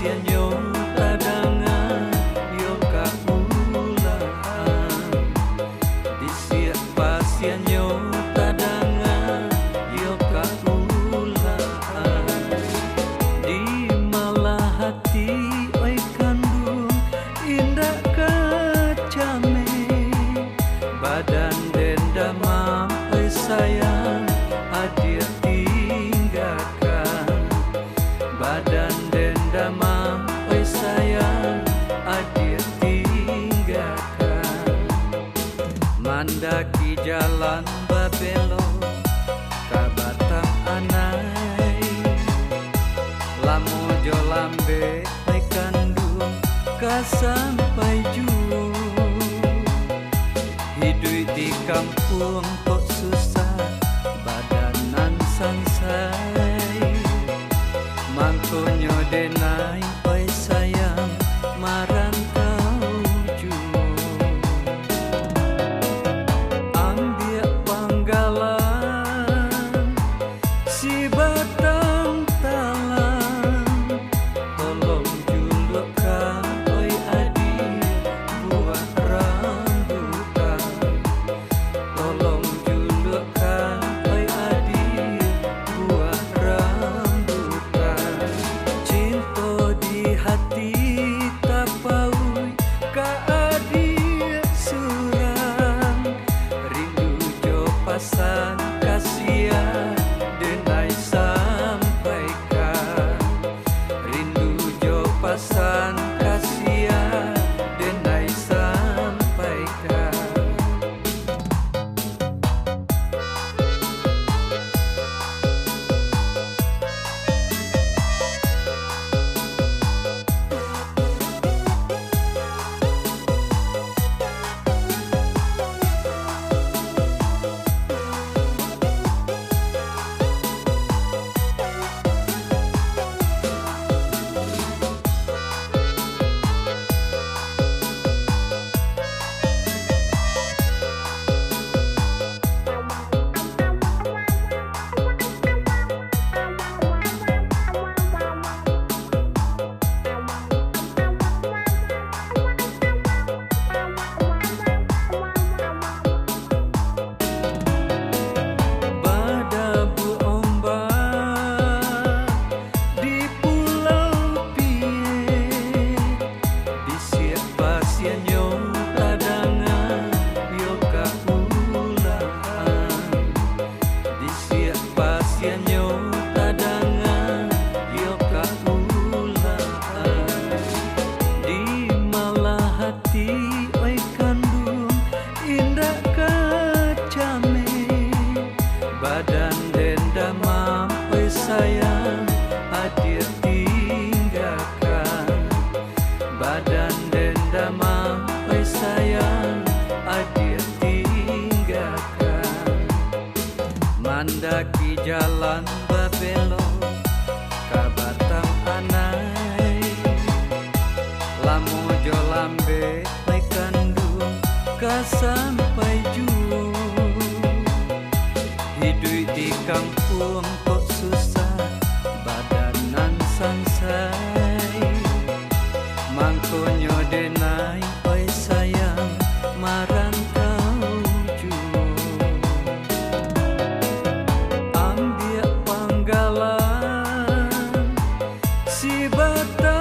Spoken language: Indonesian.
pasienyo tadangan yo kaulaan disiap pasienyo tadangan yo kaulaan di malah hati oi kandung indah kacame badan denda mampai sayang hadir tinggalkan badan denda mampai sayang hadir tinggalkan mandaki jalan babelo ka batang anai lamojo lambe ai kandung ka sampai juu hidup di kampung kok susah badanan sansai mangkonyo denai oi sayang marantau juu ambil panggalan si batang talang tolong julukkan oi adik buah rambutan tolong julukkan oi adik buah rambutan cinta di hati tapaui ka adik surang rindu jo pasan kasihan denai sampaikan rindu jo pasan kasihan denai sampaikan badan denda mampai sayang hadir tinggalkan badan denda mampai sayang hadir tinggalkan mandaki jalan babelo ka batang anai lamojo lambe ai kandung ka sampai juu hidup di kampung kok susah badanan sansai mangkonyo denai oi sayang marantau juu ambil panggalan si batang